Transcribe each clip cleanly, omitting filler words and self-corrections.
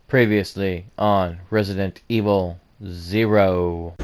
Previously on Resident Evil 0.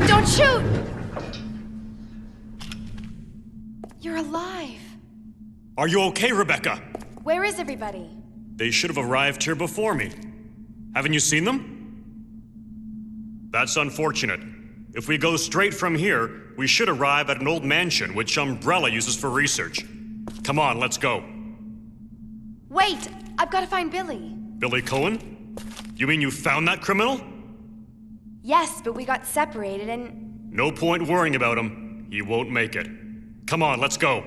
Don't shoot! You're alive. Are you okay, Rebecca? Where is everybody? They should have arrived here before me. Haven't you seen them? That's unfortunate. If we go straight from here, we should arrive at an old mansion which Umbrella uses for research. Come on, let's go. Wait! I've got to find Billy. Billy Cohen? You mean you found that criminal? Yes, but we got separated and... No point worrying about him. He won't make it. Come on, let's go.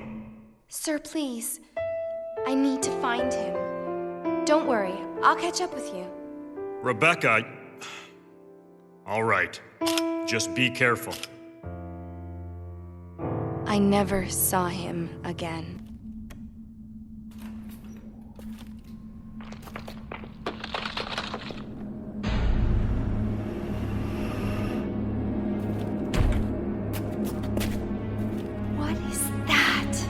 Sir, please. I need to find him. Don't worry, I'll catch up with you. Rebecca... All right. Just be careful. I never saw him again. What is that?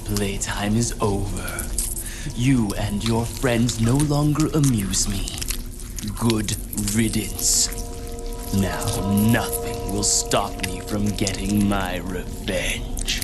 Playtime is over. You and your friends no longer amuse me. Good riddance. Now nothing will stop me from getting my revenge.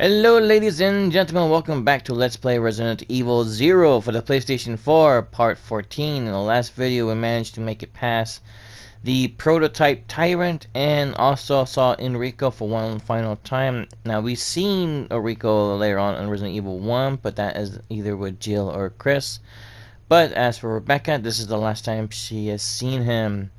Hello ladies and gentlemen, welcome back to Let's Play Resident Evil 0 for the PlayStation 4, Part 14. In the last video we managed to make it past the prototype Tyrant and also saw Enrico for one final time. Now we've seen Enrico later on in Resident Evil 1, but that is either with Jill or Chris. But as for Rebecca, this is the last time she has seen him.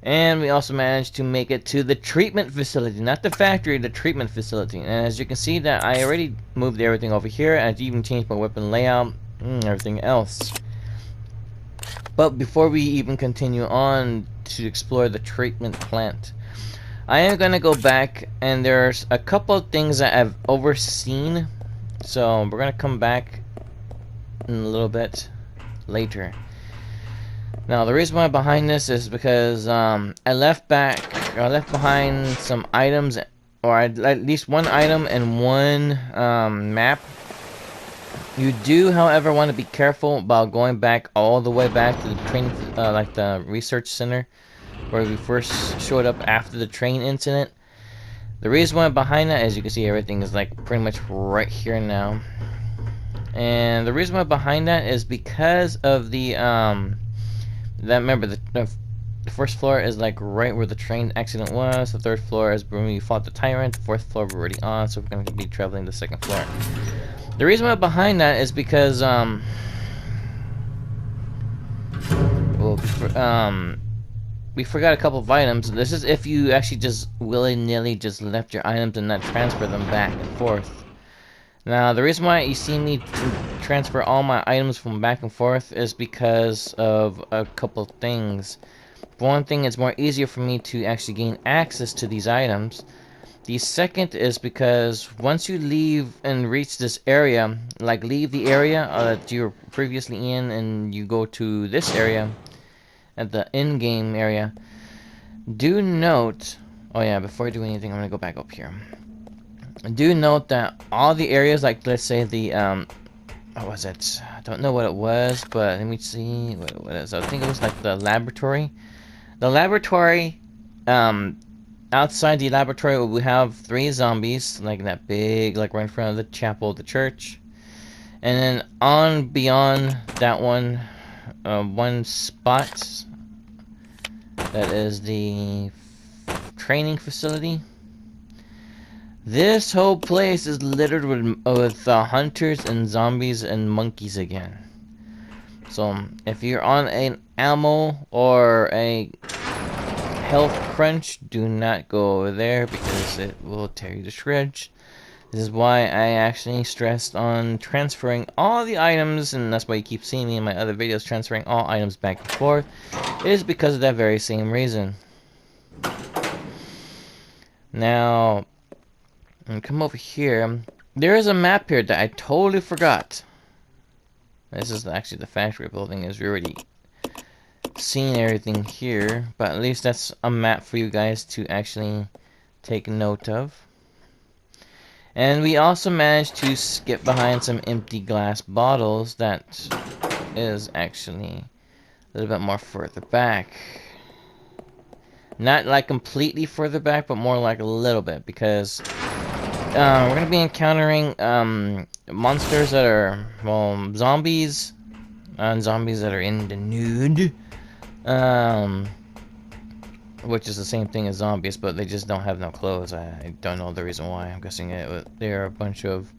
And we also managed to make it to the treatment facility, not the factory, the treatment facility. And as you can see that I already moved everything over here. I even changed my weapon layout and everything else. But before we even continue on to explore the treatment plant, I am going to go back, and there's a couple of things that I've overseen. So we're going to come back in a little bit later. Now the reason why behind this is because I left behind some items, or at least one item and one map. You do, however, want to be careful about going back all the way back to the train, like the research center, where we first showed up after the train incident. The reason why behind that, as you can see, everything is like pretty much right here now. And the reason why behind that is because of the remember, the first floor is like right where the train accident was. The third floor is when we fought the Tyrant. The fourth floor we're already on, so we're going to be traveling the second floor. The reason why behind that is because we forgot a couple of items. This is if you actually just willy-nilly just left your items and not transfer them back and forth. Now, the reason why you see me transfer all my items from back and forth is because of a couple things. For one thing, it's more easier for me to actually gain access to these items. The second is because once you leave and reach this area, like leave the area that you were previously in and you go to this area, at the in-game area, do note, oh yeah, before I do anything, I'm gonna go back up here. Do note that all the areas, like let's say the, what was it? I don't know what it was, but let me see what it was. I think it was like the laboratory. The laboratory, outside the laboratory, we have 3 zombies, like that big, like right in front of the chapel of the church. And then on beyond that one, one spot, that is the training facility. This whole place is littered with hunters and zombies and monkeys again. So if you're on an ammo or a health crunch, do not go over there because it will tear you to shreds. This is why I actually stressed on transferring all the items, and that's why you keep seeing me in my other videos transferring all items back and forth. It is because of that very same reason. Now, and come over here. There is a map here that I totally forgot. This is actually the factory building, as we already seen everything here, but at least that's a map for you guys to actually take note of. And we also managed to skip behind some empty glass bottles that is actually a little bit more further back. Not like completely further back, but more like a little bit, because we're going to be encountering monsters that are, well, zombies, and zombies that are in the nude, which is the same thing as zombies, but they just don't have no clothes. I don't know the reason why. I'm guessing they're a bunch of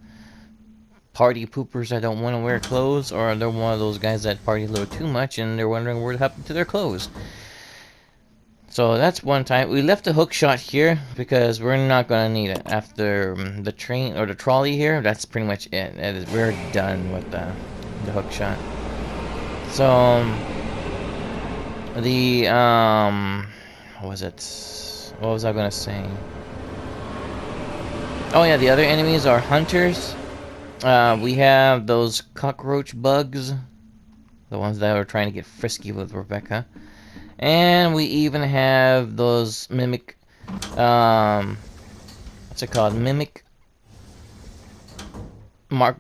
party poopers that don't want to wear clothes, or they're one of those guys that party a little too much and they're wondering what happened to their clothes. So that's one type. We left the hook shot here because we're not gonna need it after the train or the trolley here. That's pretty much it. We're done with the hook shot. So the what was it? What was I gonna say? Oh yeah, the other enemies are hunters. We have those cockroach bugs, the ones that are trying to get frisky with Rebecca. And we even have those mimic, what's it called? Mimic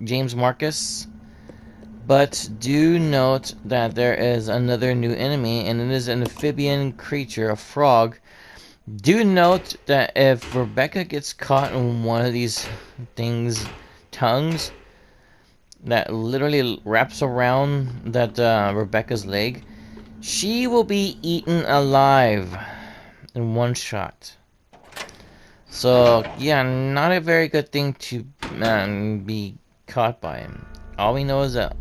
James Marcus. But do note that there is another new enemy, and it is an amphibian creature, a frog. Do note that if Rebecca gets caught in one of these things' tongues that literally wraps around that Rebecca's leg, she will be eaten alive in one shot. So yeah, not a very good thing to be caught by him. All we know is that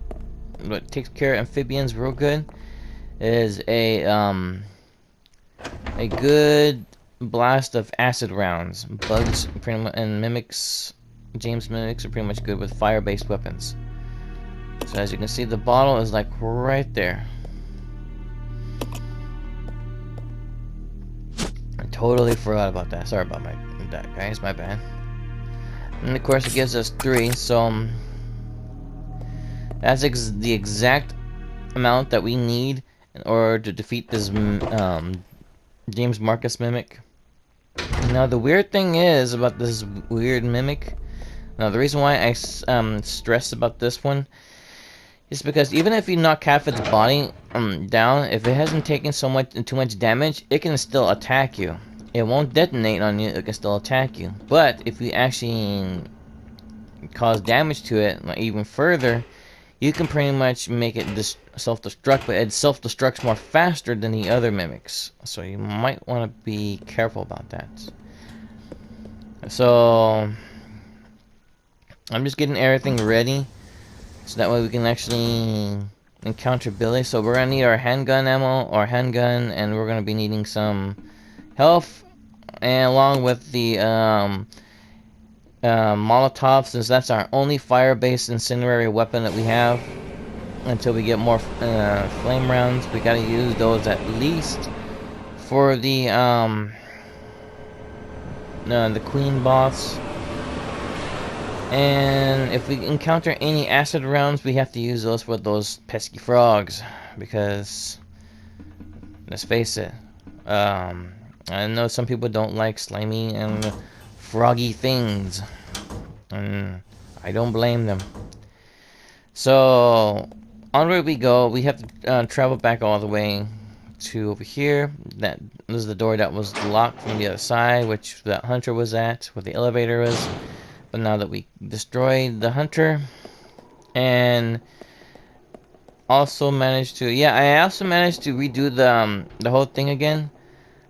what takes care of amphibians real good is a good blast of acid rounds. Bugs pretty much, and mimics, James mimics are pretty much good with fire-based weapons. So as you can see, the bottle is like right there. I totally forgot about that. Sorry about that, guys. My bad. And of course, it gives us 3. So that's the exact amount that we need in order to defeat this James Marcus mimic. Now the weird thing is about this weird mimic. Now the reason why I stress about this one is because even if you knock half its body down, if it hasn't taken too much damage, it can still attack you. It won't detonate on you, it can still attack you. But if you actually cause damage to it, like even further, you can pretty much make it self-destruct, but it self-destructs more faster than the other mimics. So you might want to be careful about that. So I'm just getting everything ready, so that way we can actually encounter Billy. So we're going to need our handgun ammo, or handgun, and we're going to be needing some health, and along with the Molotov, since that's our only fire-based incendiary weapon that we have. Until we get more flame rounds, we gotta use those at least for the queen boss. And if we encounter any acid rounds, we have to use those for those pesky frogs, because let's face it, I know some people don't like slimy and froggy things, and I don't blame them. So onward we go. We have to travel back all the way to over here. That was the door that was locked from the other side, which that hunter was at, where the elevator was. But now that we destroyed the hunter, and also managed to, I also managed to redo the whole thing again.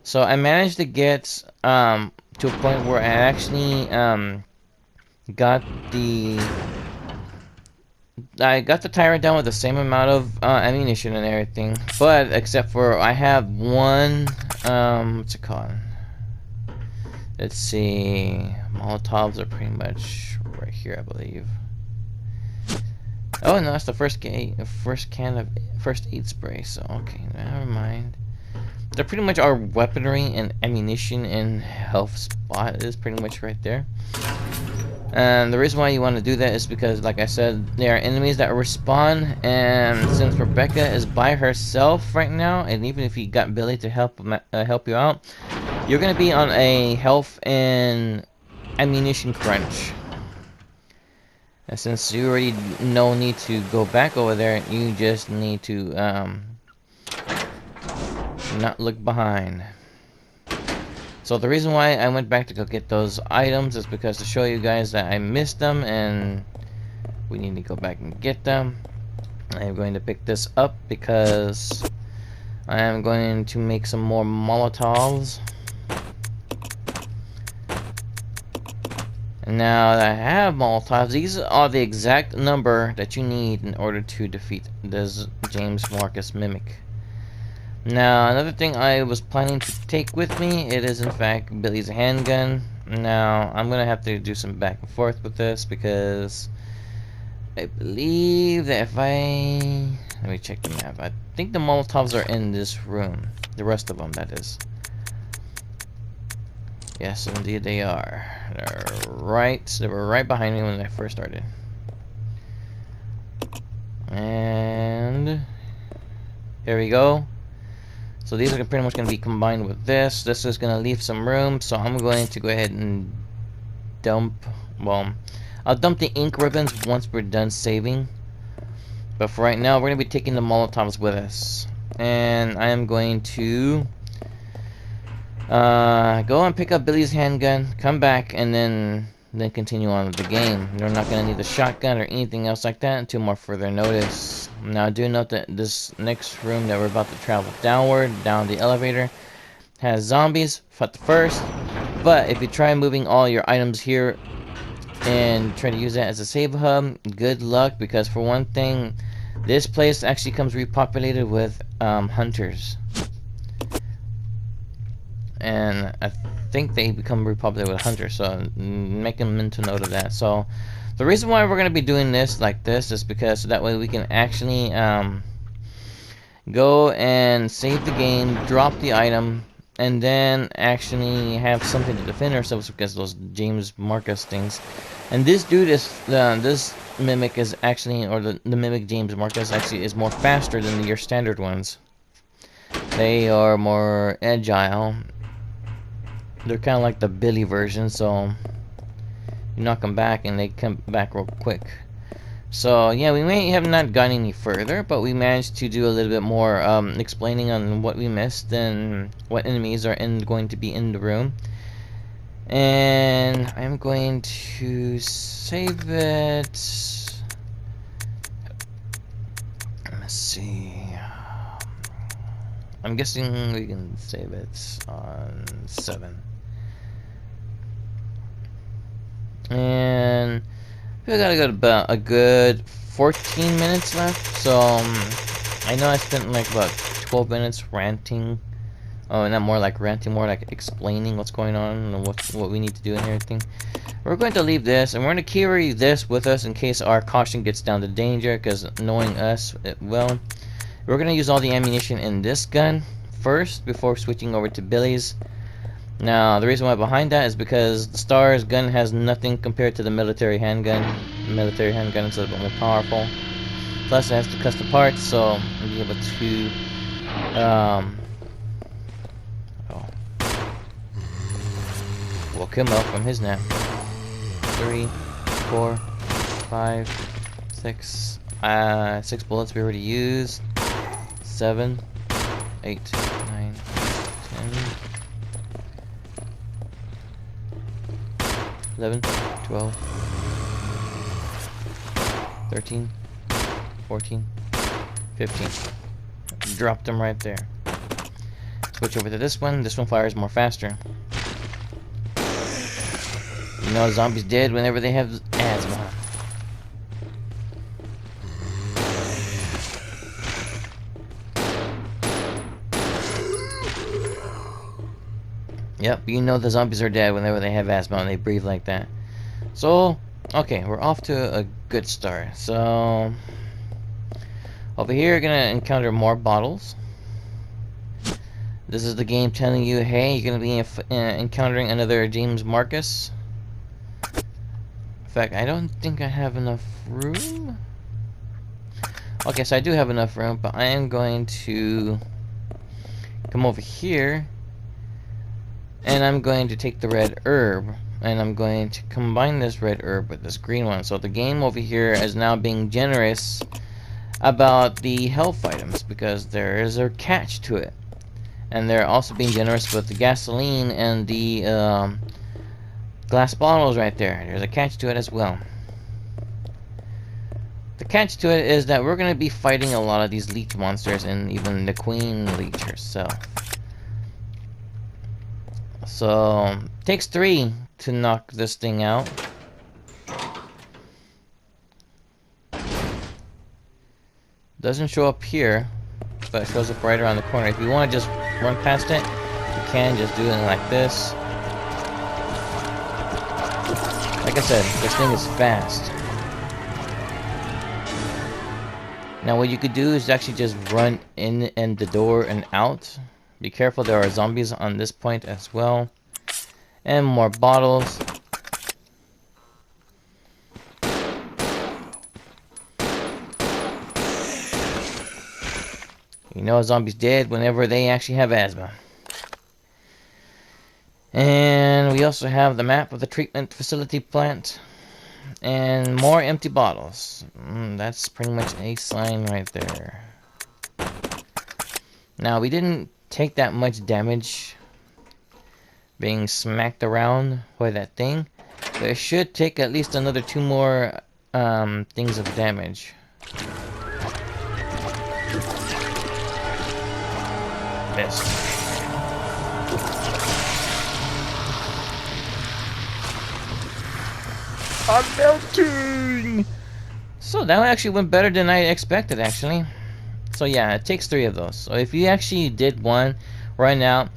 So I managed to get to a point where I actually got the tyrant down with the same amount of ammunition and everything, but except for I have one what's it called? Let's see. Molotovs are pretty much right here, I believe. Oh no, that's the first can of first aid spray. So okay, never mind. They're pretty much our weaponry and ammunition and health spot is pretty much right there. And the reason why you want to do that is because, like I said, there are enemies that respawn, and since Rebecca is by herself right now, and even if you got Billy to help you out, you're gonna be on a health and ammunition crunch. And since you already no need to go back over there, you just need to not look behind. So the reason why I went back to go get those items is because to show you guys that I missed them and we need to go back and get them. I am going to pick this up because I am going to make some more Molotovs. And now that I have Molotovs, these are the exact number that you need in order to defeat this James Marcus Mimic. Now, another thing I was planning to take with me, it is in fact Billy's handgun. Now, I'm going to have to do some back and forth with this because I believe that if I... Let me check the map. I think the Molotovs are in this room. The rest of them, that is. Yes, indeed they are. They were right behind me when I first started. And here we go. So these are pretty much going to be combined with this. This is going to leave some room, so I'm going to go ahead and dump... Well, I'll dump the ink ribbons once we're done saving. But for right now, we're going to be taking the Molotovs with us. And I am going to go and pick up Billy's handgun, come back, and then continue on with the game. You're not going to need the shotgun or anything else like that until more further notice. Now, do note that this next room that we're about to travel down the elevator, has zombies first. But if you try moving all your items here and try to use that as a save hub, good luck, because for one thing, this place actually comes repopulated with hunters. And I think they become repopulated with hunters, so make a mental note of that. So the reason why we're going to be doing this like this is because that way we can actually go and save the game, drop the item, and then actually have something to defend ourselves against those James Marcus things. And this dude is this mimic is actually, or the mimic James Marcus actually is more faster than your standard ones. They are more agile. They're kind of like the Billy version, so you knock them back and they come back real quick. So yeah, we may have not gone any further, but we managed to do a little bit more explaining on what we missed and what enemies are going to be in the room. And I'm going to save it. Let's see. I'm guessing we can save it on 7. And we gotta go about a good 14 minutes left. So I know I spent like about 12 minutes ranting. Oh, not more like ranting, more like explaining what's going on and what we need to do and everything. we're going to leave this, and we're going to carry this with us in case our caution gets down to danger, because knowing us, it will. We're going to use all the ammunition in this gun first before switching over to Billy's. Now, the reason why behind that is because the Star's gun has nothing compared to the military handgun. The military handgun is a little bit more powerful. Plus, it has the custom parts, so we'll be able to woke him up from his nap. 3, 4, 5, 6. 6 bullets we already used. 7, 8, 9, 10, 11, 12, 13, 14, 15. Dropped them right there. Switch over to this one. This one fires more faster. You know, zombies dead whenever they have asthma. Yep, you know the zombies are dead whenever they have asthma and they breathe like that. So, okay, we're off to a good start. So, over here you're gonna encounter more bottles. This is the game telling you, hey, you're gonna be encountering another James Marcus. In fact, I don't think I have enough room. Okay, so I do have enough room, but I am going to come over here, and I'm going to take the red herb, and I'm going to combine this red herb with this green one. So the game over here is now being generous about the health items, because there is a catch to it. And they're also being generous with the gasoline and the glass bottles right there. There's a catch to it as well. The catch to it is that we're going to be fighting a lot of these leech monsters, and even the queen leech herself. So, takes 3 to knock this thing out. Doesn't show up here, but it shows up right around the corner. If you want to just run past it, you can just do it like this. Like I said, this thing is fast. Now what you could do is actually just run in and the door and out. Be careful, there are zombies on this point as well. And more bottles. You know a zombie's dead whenever they actually have asthma. And we also have the map of the treatment facility plant. And more empty bottles. That's pretty much a sign right there. Now, we didn't take that much damage being smacked around by that thing. But it should take at least another 2 more things of damage. Missed. I'm melting! So that one actually went better than I expected, actually. So yeah, it takes 3 of those. So if you actually did one, run out,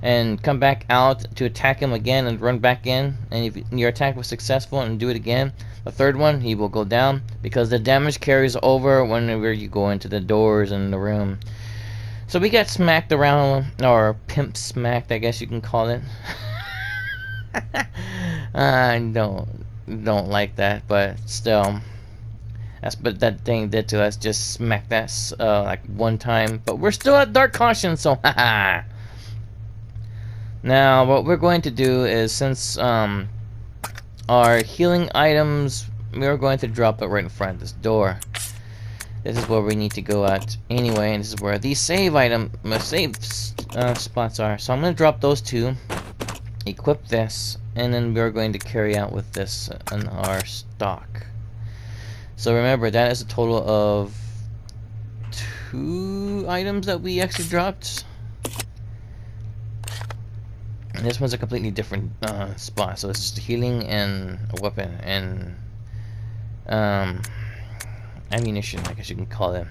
and come back out to attack him again and run back in, and if your attack was successful and do it again, the third one, he will go down, because the damage carries over whenever you go into the doors in the room. So we got smacked around, or pimp smacked, I guess you can call it. I don't like that, but still, that's what that thing did to us. Just smacked us like one time, but we're still at dark caution, so haha. Now what we're going to do is, since our healing items, we're going to drop it right in front of this door. This is where we need to go at anyway, and this is where these save spots are. So I'm going to drop those 2, equip this, and then we're going to carry out with this in our stock. So remember, that is a total of 2 items that we actually dropped. And this one's a completely different spot. So this is the healing and a weapon and ammunition, I guess you can call it.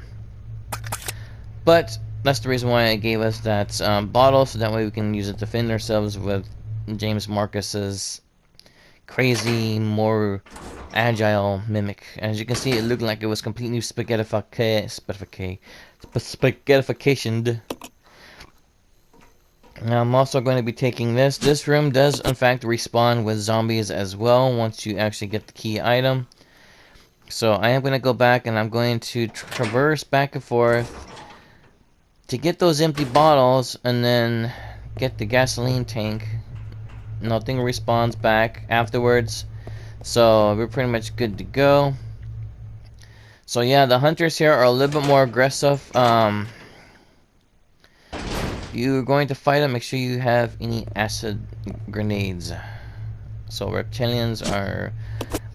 But that's the reason why I gave us that bottle, so that way we can use it to defend ourselves with James Marcus's crazy, more agile mimic. As you can see, it looked like it was completely spaghettificationed. Now, I'm also going to be taking this. This room does, in fact, respawn with zombies as well once you actually get the key item. So I am going to go back and I'm going to traverse back and forth to get those empty bottles and then get the gasoline tank. Nothing respawns back afterwards. So we're pretty much good to go. So yeah, the hunters here are a little bit more aggressive. You're going to fight them, make sure you have any acid grenades. So reptilians are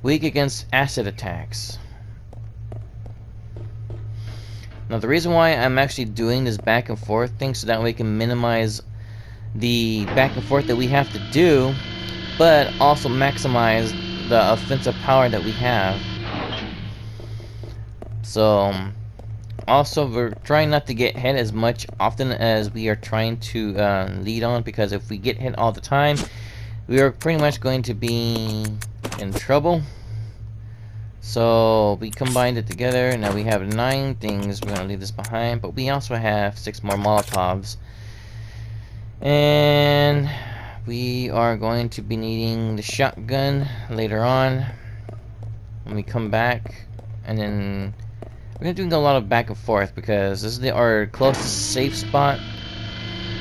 weak against acid attacks. Now the reason why I'm actually doing this back and forth thing, so that way we can minimize the back and forth that we have to do, but also maximize the offensive power that we have. So also, we're trying not to get hit as much often as we are trying to lead on, because if we get hit all the time, we are pretty much going to be in trouble. So we combined it together. Now we have 9 things. We're going to leave this behind, but we also have 6 more Molotovs. And we are going to be needing the shotgun later on when we come back. And then we're going to be doing a lot of back and forth because this is our closest safe spot.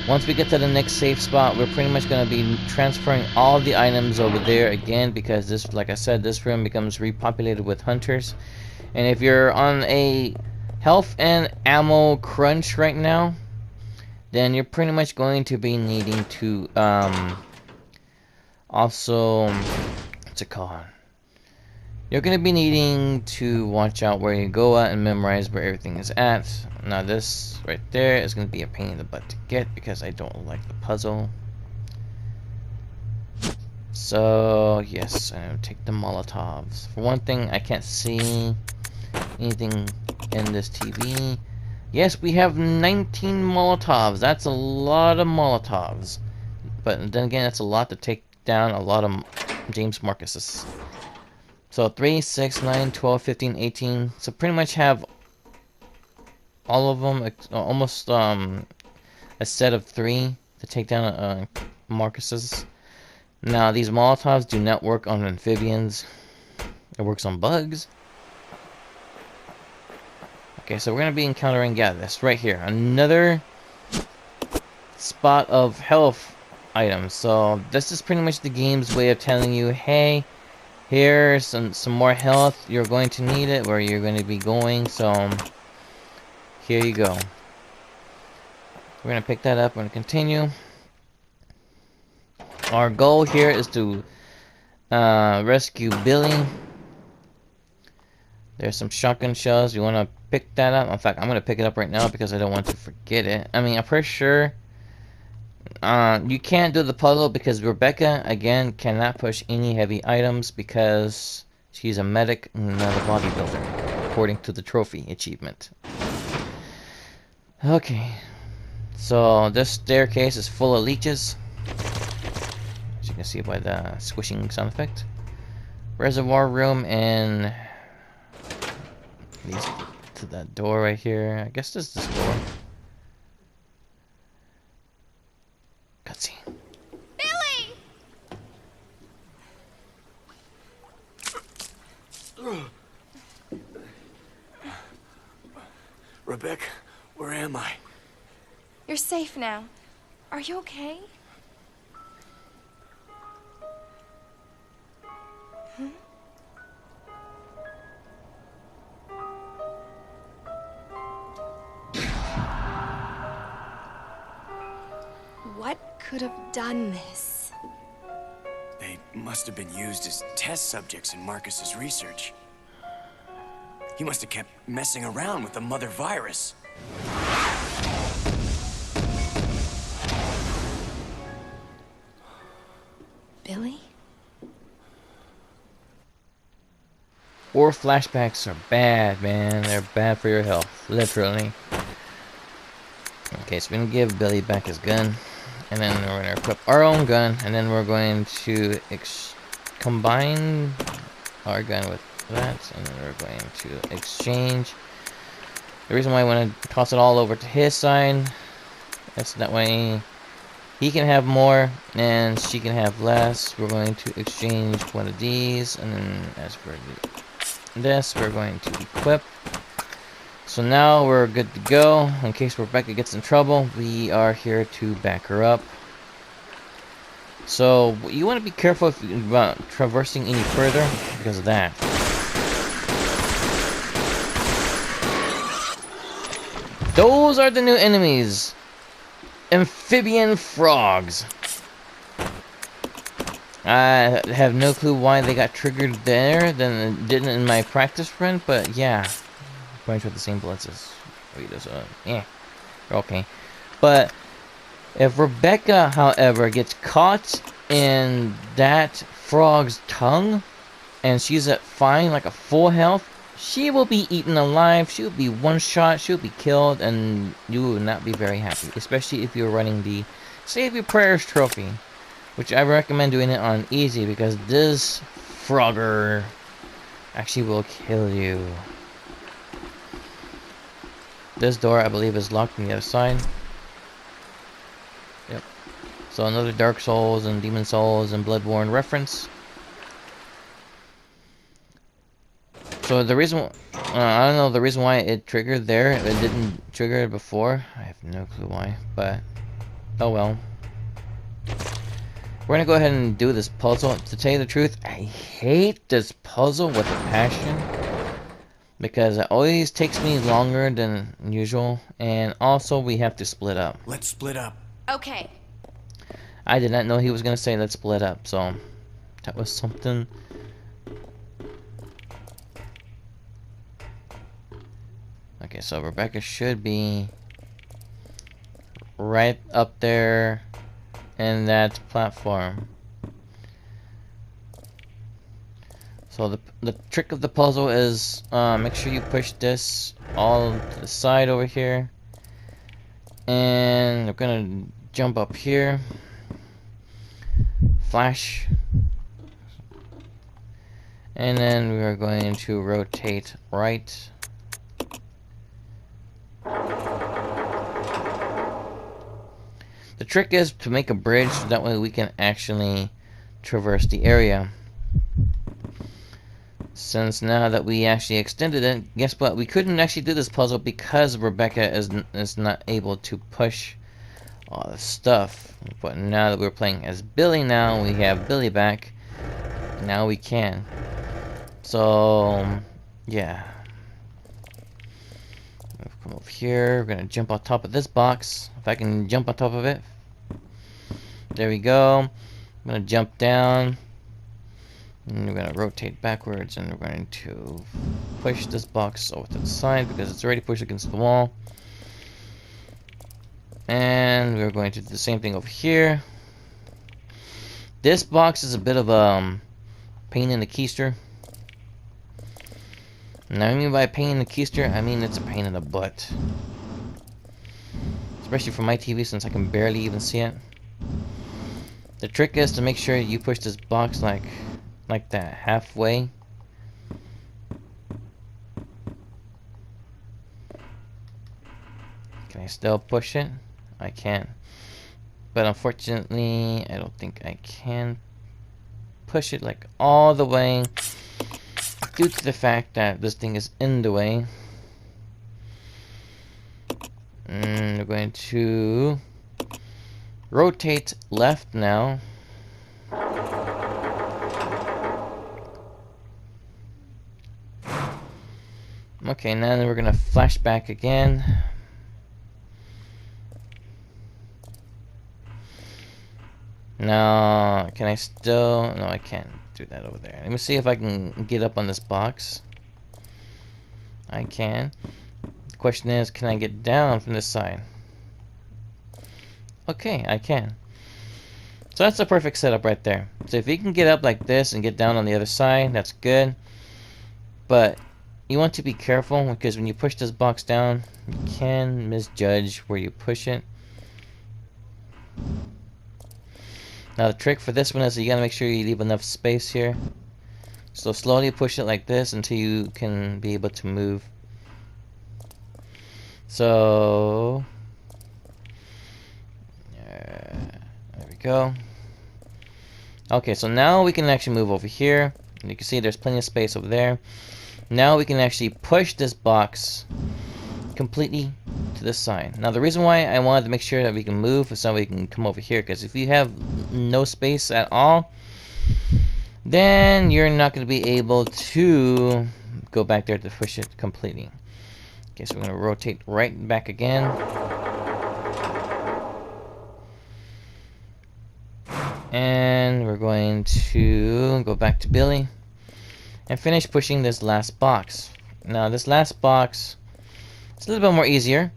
Once we get to the next safe spot, we're pretty much going to be transferring all the items over there again, because this, like I said, this room becomes repopulated with hunters. And if you're on a health and ammo crunch right now, then you're pretty much going to be needing to also, what's it called? You're going to be needing to watch out where you go at and memorize where everything is at. Now this right there is going to be a pain in the butt to get because I don't like the puzzle. So yes, I'm going to take the Molotovs. For one thing, I can't see anything in this TV. Yes, we have 19 Molotovs. That's a lot of Molotovs. But then again, that's a lot to take down a lot of James Marcuses. So 3, 6, 9, 12, 15, 18. So pretty much have all of them, almost a set of 3 to take down Marcuses. Now these Molotovs do not work on amphibians. It works on bugs. Okay, so we're going to be encountering, yeah, this right here. Another spot of health items. So this is pretty much the game's way of telling you, hey, here's some more health. You're going to need it where you're going to be going. So here you go. We're going to pick that up. We're going to continue. Our goal here is to rescue Billy. There's some shotgun shells. You want to pick that up? In fact, I'm going to pick it up right now because I don't want to forget it. I mean, I'm pretty sure you can't do the puzzle because Rebecca, again, cannot push any heavy items because she's a medic, not a bodybuilder, according to the trophy achievement. Okay. So, this staircase is full of leeches. As you can see by the squishing sound effect. Reservoir room and leads to that door right here. I guess this is this door. Cutscene. Billy! Rebecca, where am I? You're safe now. Are you okay? What could have done this? They must have been used as test subjects in Marcus's research. He must have kept messing around with the mother virus. Billy? War flashbacks are bad, man. They're bad for your health, literally. Okay, so we're gonna give Billy back his gun, and then we're gonna equip our own gun, and then we're going to combine our gun with that, and then we're going to exchange. The reason why I want to toss it all over to his side, that's that way he can have more and she can have less. We're going to exchange one of these, and then as for this, we're going to equip. So now we're good to go. In case Rebecca gets in trouble, we are here to back her up. So you want to be careful about traversing any further because of that. Those are the new enemies. Amphibian frogs. I have no clue why they got triggered there than it didn't in my practice run, but yeah. Going with the same bullets as yeah, okay. But if Rebecca, however, gets caught in that frog's tongue and she's at fine, like a full health, she will be eaten alive. She will be one shot. She'll be killed, and you will not be very happy, especially if you're running the Save Your Prayers trophy, which I recommend doing it on easy because this frogger actually will kill you. This door, I believe, is locked on the other side. Yep. So another Dark Souls and Demon Souls and Bloodborne reference. So the reason, I don't know the reason why it triggered there. It didn't trigger it before. I have no clue why, but oh well. We're gonna go ahead and do this puzzle. To tell you the truth, I hate this puzzle with a passion because it always takes me longer than usual, and also we have to split up. Let's split up. Okay. I did not know he was gonna say let's split up, so that was something. Okay, so Rebecca should be right up there in that platform. So the trick of the puzzle is make sure you push this all to the side over here, and we're gonna jump up here, flash, and then we are going to rotate right. The trick is to make a bridge so that way we can actually traverse the area. Since now that we actually extended it, guess what? We couldn't actually do this puzzle because Rebecca is not able to push all the stuff. But now that we're playing as Billy, now we have Billy back. Now we can. So yeah. Come over here. We're gonna jump on top of this box. If I can jump on top of it. There we go. I'm gonna jump down. And we're gonna rotate backwards, and we're going to push this box over to the side because it's already pushed against the wall. And we're going to do the same thing over here. This box is a bit of a pain in the keister. And I mean by pain in the keister, I mean it's a pain in the butt. Especially for my TV, since I can barely even see it. The trick is to make sure you push this box like that, halfway. Can I still push it? I can. But unfortunately, I don't think I can push it like all the way due to the fact that this thing is in the way. And we're going to rotate left now. Okay, now then we're gonna flash back again. No, can I still? No, I can't do that over there. Let me see if I can get up on this box. I can. The question is, can I get down from this side? Okay, I can. So that's a perfect setup right there. So if you can get up like this and get down on the other side, that's good. But you want to be careful because when you push this box down, you can misjudge where you push it. Now the trick for this one is you gotta make sure you leave enough space here. So slowly push it like this until you can be able to move. So there we go. Okay, so now we can actually move over here. And you can see there's plenty of space over there. Now we can actually push this box completely to this side. Now the reason why I wanted to make sure that we can move is so we can come over here, because if you have no space at all, then you're not going to be able to go back there to push it completely. Okay, so we're going to rotate right back again. And we're going to go back to Billy and finish pushing this last box. Now this last box, it's a little bit more easier.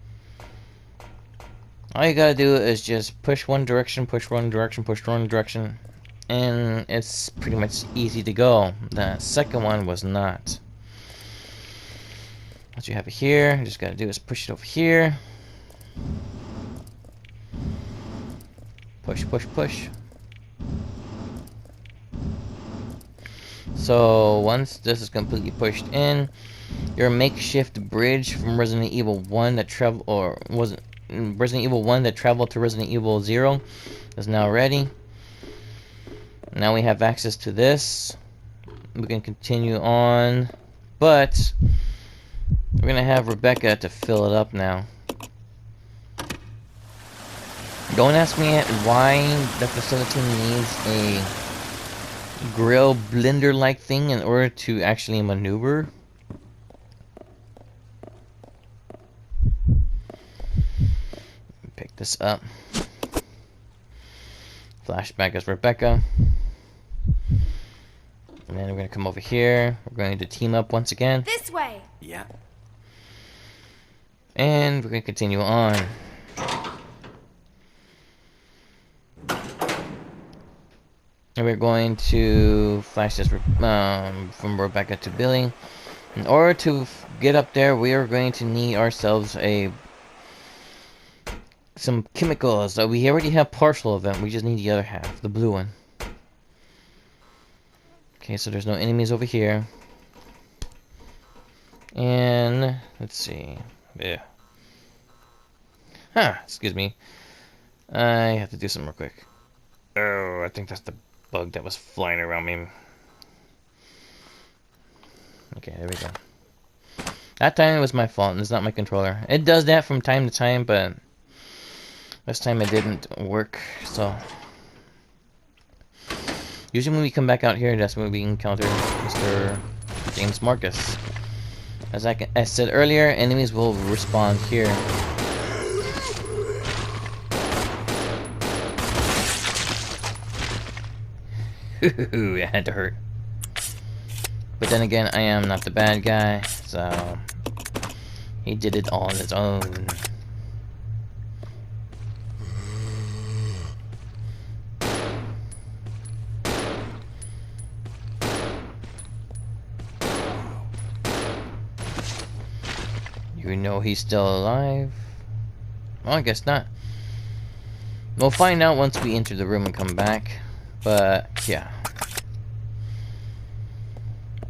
All you gotta do is just push one direction, push one direction, push one direction, and it's pretty much easy to go. The second one was not. Once you have it here, you just gotta do is push it over here. Push, push, push. So once this is completely pushed in, your makeshift bridge from Resident Evil 1 that traveled to Resident Evil 0 is now ready. Now we have access to this. We can continue on, but we're gonna have Rebecca to fill it up now. Don't ask me why the facility needs a grill blender like thing in order to actually maneuver. Pick this up. Flashback as Rebecca. And then we're going to come over here. We're going to team up once again. This way! Yeah. And we're going to continue on. And we're going to flash this from Rebecca to Billy. In order to get up there, we are going to need ourselves some chemicals. We already have partial of them. We just need the other half, the blue one. Okay, so there's no enemies over here. And let's see. Yeah. Huh, excuse me. I have to do something real quick. Oh, I think that's the bug that was flying around me. Okay, there we go. That time it was my fault, and it's not my controller. It does that from time to time, but this time it didn't work, so... Usually when we come back out here, that's when we encounter Mr. James Marcus. As I said earlier, enemies will respawn here. Ooh, it had to hurt. But then again, I am not the bad guy, so he did it all on his own. You know he's still alive? Well, I guess not. We'll find out once we enter the room and come back. But, yeah.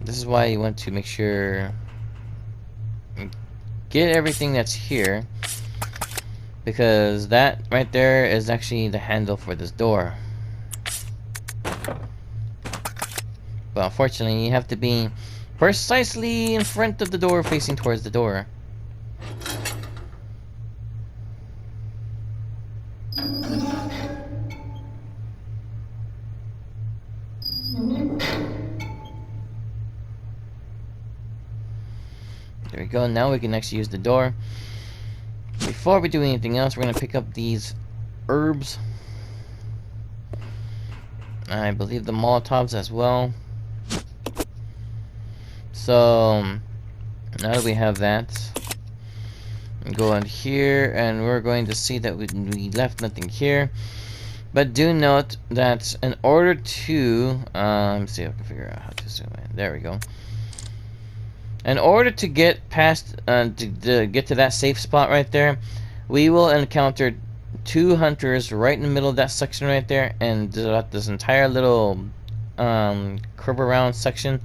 This is why you want to make sure... get everything that's here. Because that right there is actually the handle for this door. But unfortunately, you have to be precisely in front of the door, facing towards the door. There we go, now we can actually use the door. Before we do anything else, we're going to pick up these herbs. I believe the Molotovs as well. So, now that we have that, go on here, and we're going to see that we left nothing here. But do note that in order to, let me see if I can figure out how to zoom in. There we go. In order to get past, to get to that safe spot right there, we will encounter 2 hunters right in the middle of that section right there, and this entire little curve around section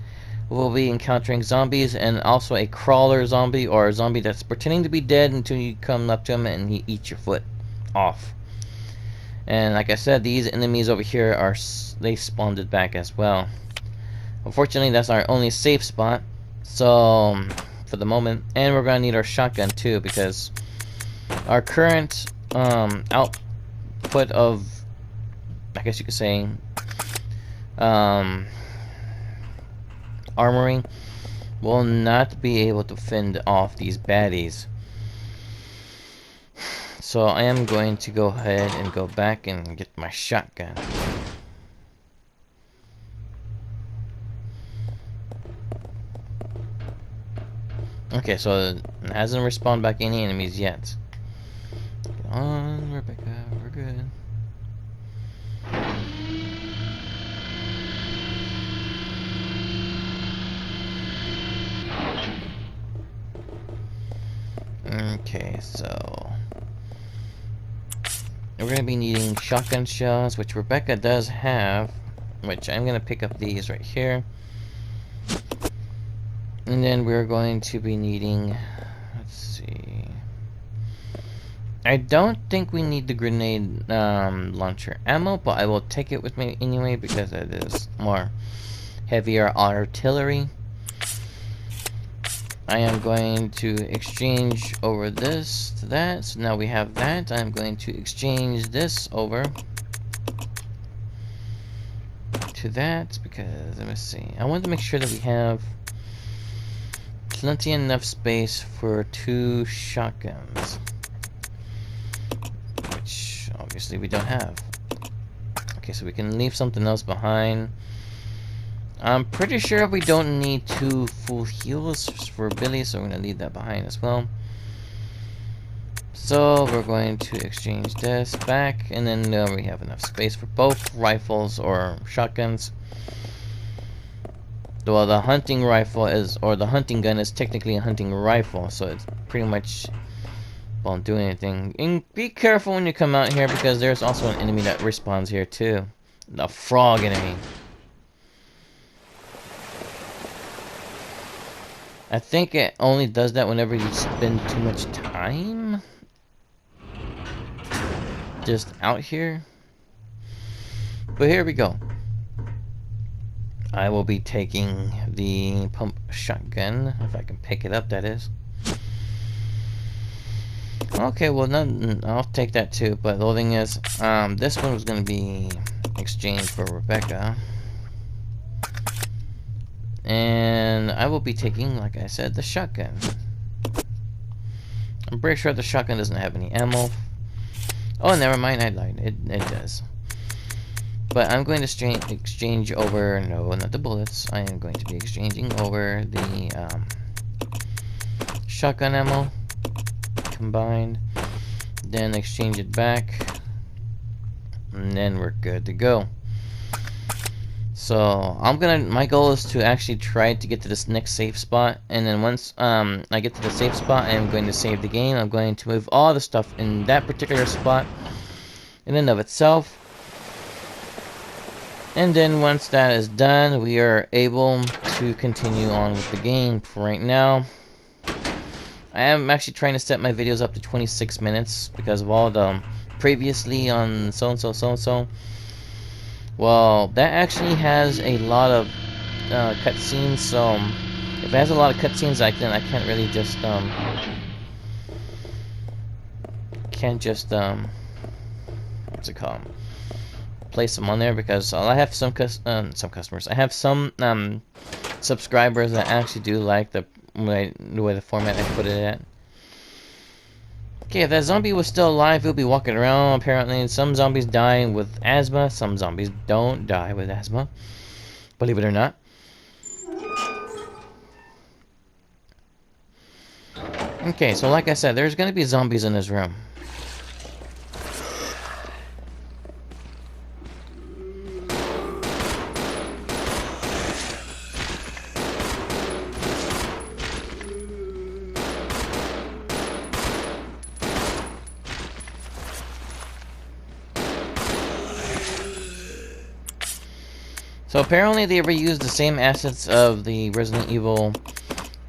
will be encountering zombies, and also a crawler zombie, or a zombie that's pretending to be dead until you come up to him and he eats your foot off. And like I said, these enemies over here they spawned back as well. Unfortunately, that's our only safe spot, so for the moment, and we're gonna need our shotgun too, because our current output of, I guess you could say, armoring will not be able to fend off these baddies. So I am going to go ahead and go back and get my shotgun. Okay, so it hasn't respawned back any enemies yet. Get on, Rebecca, we're good. Okay, so we're going to be needing shotgun shells, which Rebecca does have, which I'm going to pick up these right here. And then we're going to be needing, let's see, I don't think we need the grenade launcher ammo, but I will take it with me anyway because it is more heavier artillery. I am going to exchange over this to that. So now we have that. I'm going to exchange this over to that because, let me see, I want to make sure that we have plenty enough space for 2 shotguns, which obviously we don't have. Okay, so we can leave something else behind. I'm pretty sure we don't need 2 full heals for Billy, so we're going to leave that behind as well. So we're going to exchange this back, and then we have enough space for both rifles or shotguns. Well, the hunting rifle is, or the hunting gun is technically a hunting rifle, so it's pretty much won't do anything. And be careful when you come out here because there's also an enemy that respawns here too. The frog enemy. I think it only does that whenever you spend too much time just out here. But here we go. I will be taking the pump shotgun, if I can pick it up, that is. Okay, well, I'll take that too, but the thing is, this one was going to be exchanged for Rebecca. And I will be taking, like I said, the shotgun. I'm pretty sure the shotgun doesn't have any ammo. Oh, never mind, I lied. It does. But I'm going to exchange over, no, not the bullets. I am going to be exchanging over the shotgun ammo combined. Then exchange it back. And then we're good to go. So my goal is to actually try to get to this next safe spot, and then once I get to the safe spot, I am going to save the game. I'm going to move all the stuff in that particular spot in and of itself, and then once that is done, we are able to continue on with the game. For right now, I am actually trying to set my videos up to 26 minutes because of all the previously on so-and-so. Well, that actually has a lot of cutscenes, so if it has a lot of cutscenes, I can't really just what's it called? Place them on there because I have some customers. I have some subscribers that actually do like the way the format I put it at. Okay, if that zombie was still alive, he'll be walking around, apparently. Some zombies die with asthma. Some zombies don't die with asthma. Believe it or not. Okay, so like I said, there's going to be zombies in this room. So apparently they reused the same assets of the Resident Evil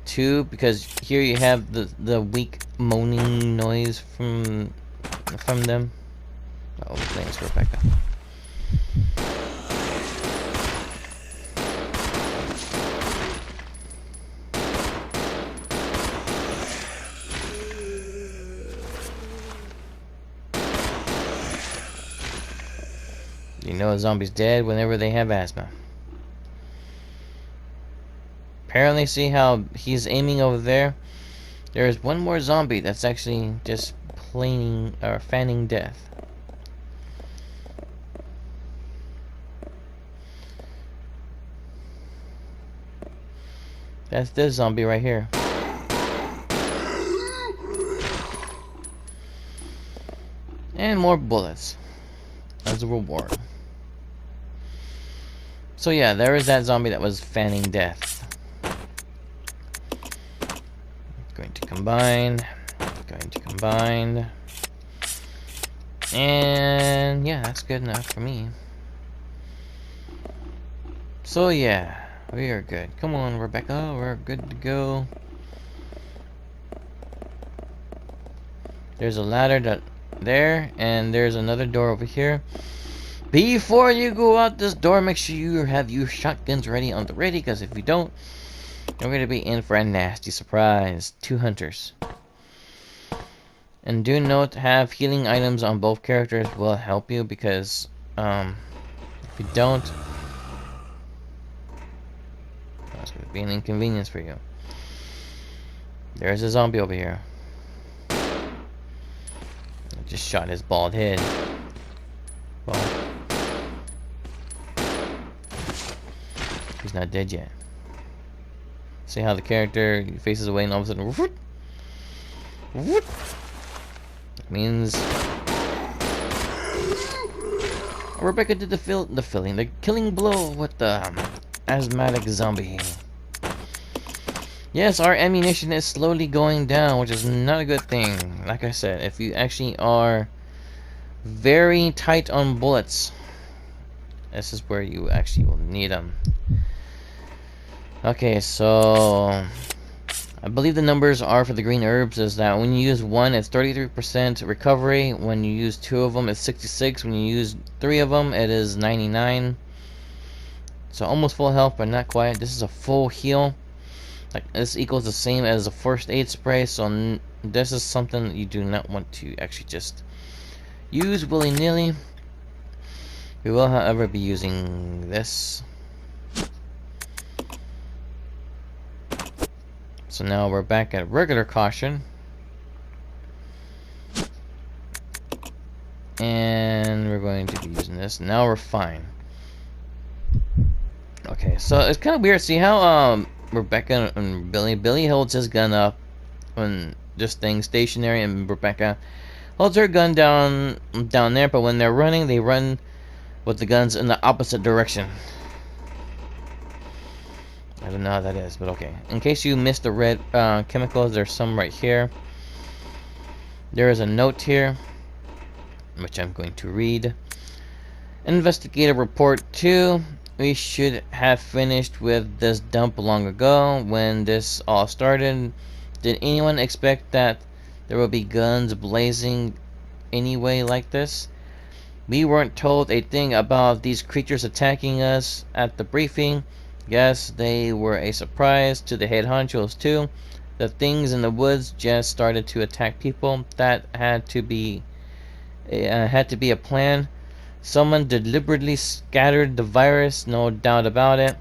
2, because here you have the weak moaning noise from them. Oh, thanks, Rebecca. You know a zombie's dead whenever they have asthma. Apparently, see how he's aiming over there? There's one more zombie that's actually just planing or fanning death. That's this zombie right here. And more bullets as a reward. So yeah, there is that zombie that was fanning death. Going to combine. And yeah, that's good enough for me. So yeah, we are good. Come on, Rebecca, we're good to go. There's a ladder there, and there's another door over here. Before you go out this door, make sure you have your shotguns ready on the ready, because if you don't, you're going to be in for a nasty surprise. 2 hunters. And do note, have healing items on both characters will help you, because if you don't, that's going to be an inconvenience for you. There's a zombie over here. I just shot his bald head. Well, he's not dead yet. See how the character faces away and all of a sudden, whoop, whoop. It means Rebecca did the killing blow with the asthmatic zombie. Yes, our ammunition is slowly going down, which is not a good thing. Like I said, if you actually are very tight on bullets, this is where you actually will need them. Okay, so I believe the numbers are for the green herbs is that when you use one, it's 33% recovery. When you use 2 of them, it's 66. When you use 3 of them, it is 99. So almost full health, but not quite. This is a full heal. Like, this equals the same as a first aid spray. So this is something that you do not want to actually just use willy-nilly. We will, however, be using this. So now we're back at regular caution. And we're going to be using this. Now we're fine. Okay, so it's kind of weird. See how Rebecca and Billy holds his gun up when just staying stationary, and Rebecca holds her gun down there, but when they're running, they run with the guns in the opposite direction. I don't know how that is, but okay. In case you missed the red chemicals, there's some right here. There is a note here, which I'm going to read. Investigative report 2. We should have finished with this dump long ago when this all started. Did anyone expect that there will be guns blazing anyway like this? We weren't told a thing about these creatures attacking us at the briefing. Yes, they were a surprise to the head honchos too. The things in the woods just started to attack people. That had to be a plan. Someone deliberately scattered the virus, no doubt about it.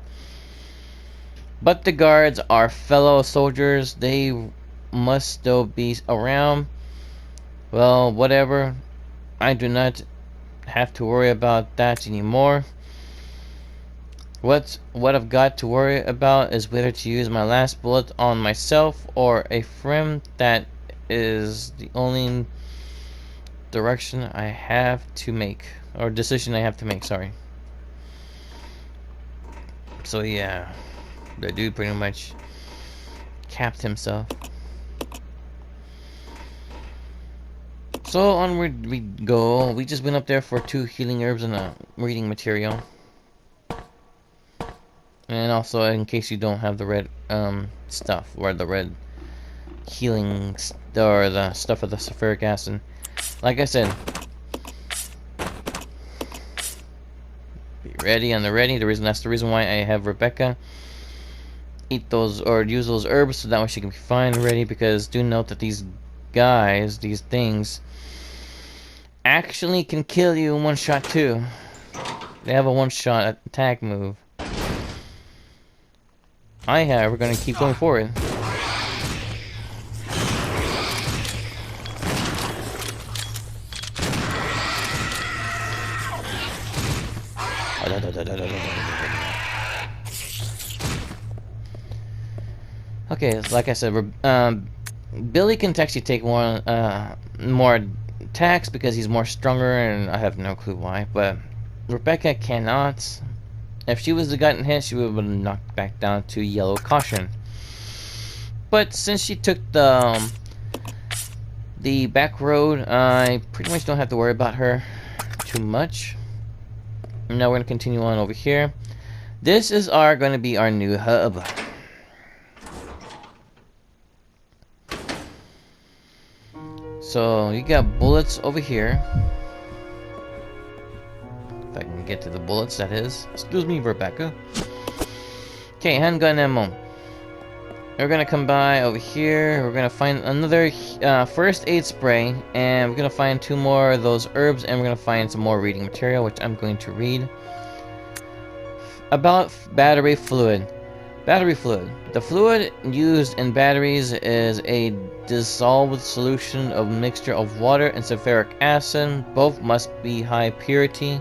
But the guards are fellow soldiers. They must still be around. Well, whatever. I do not have to worry about that anymore. What I've got to worry about is whether to use my last bullet on myself or a friend. That is the only direction I have to make, or decision I have to make, sorry. So yeah, the dude pretty much capped himself. So onward we go. We just went up there for 2 healing herbs and a reading material. And also, in case you don't have the red stuff, or the red healing, or the stuff of the sulfuric acid. Like I said, be ready on the ready. That's the reason why I have Rebecca eat those or use those herbs, so that way she can be fine and ready. Because do note that these guys, these things, actually can kill you in one shot too. They have a one-shot attack move. We're gonna keep going forward. Okay, like I said, Billy can actually take more attacks because he's more stronger, and I have no clue why. But Rebecca cannot. If she was the gotten hit, she would have been knocked back down to yellow caution. But since she took the back road, I pretty much don't have to worry about her too much. Now we're gonna continue on over here. This is going to be our new hub. So you got bullets over here. If I can get to the bullets, that is. Excuse me, Rebecca. Okay, handgun ammo. We're gonna come by over here. We're gonna find another first aid spray, and we're gonna find 2 more of those herbs, and we're gonna find some more reading material, which I'm going to read about battery fluid. Battery fluid. The fluid used in batteries is a dissolved solution of mixture of water and sulfuric acid. Both must be high purity.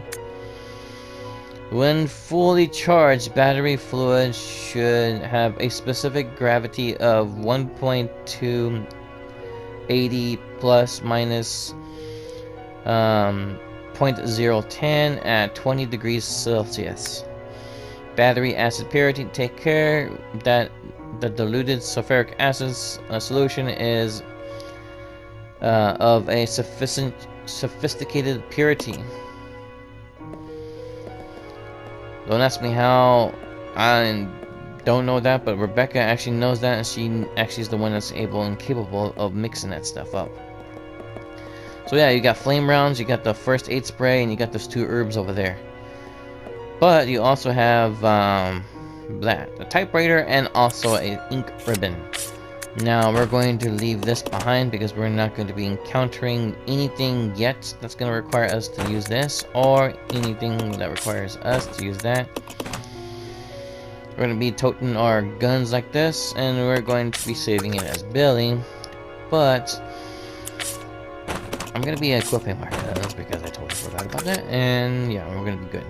When fully charged, battery fluid should have a specific gravity of 1.280 plus minus 0.010 at 20 degrees Celsius. Battery acid purity. Take care that the diluted sulfuric acid solution is of a sophisticated purity. Don't ask me how. I don't know that, but Rebecca actually knows that, and she actually is the one that's able and capable of mixing that stuff up. So yeah, you got flame rounds, you got the first aid spray, and you got those 2 herbs over there. But you also have a typewriter and also an ink ribbon. Now we're going to leave this behind because we're not going to be encountering anything yet that's going to require us to use this, or anything that requires us to use that. We're going to be toting our guns like this, and we're going to be saving it as Billy. But I'm going to be equipping my guns because I totally forgot about that, and yeah, we're going to be good.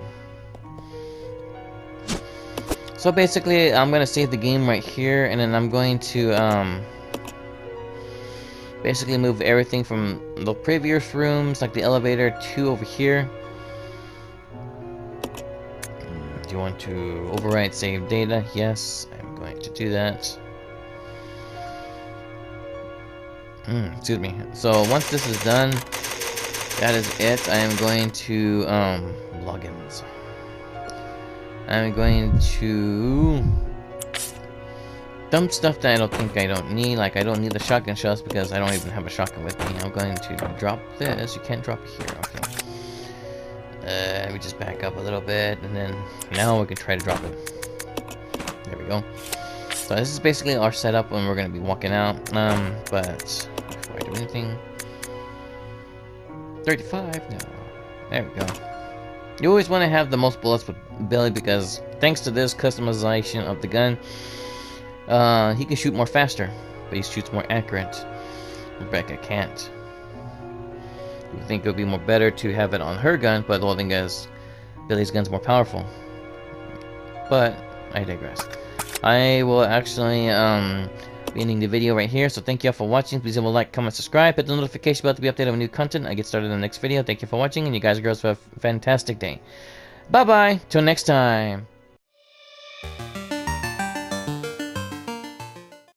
So basically, I'm going to save the game right here, and then I'm going to basically move everything from the previous rooms, like the elevator, to over here. Do you want to overwrite save data? Yes, I'm going to do that. Excuse me. So once this is done, that is it. I am going to logins. I'm going to dump stuff that I don't need. Like, I don't need the shotgun shells because I don't even have a shotgun with me. I'm going to drop this. You can't drop it here. Okay. Let me just back up a little bit, and then now we can try to drop it. There we go. So this is basically our setup when we're going to be walking out. But before I do anything, 35. No. There we go. You always want to have the most bullets with Billy because thanks to this customization of the gun, he can shoot more faster, but he shoots more accurate. Rebecca can't. You think it would be more better to have it on her gun, but the whole thing is Billy's gun's more powerful. But I digress. I will actually be ending the video right here, so thank you all for watching. Please leave a like, comment, subscribe, hit the notification bell to be updated on new content. I get started in the next video. Thank you for watching, and you guys and girls have a fantastic day. Bye bye, till next time.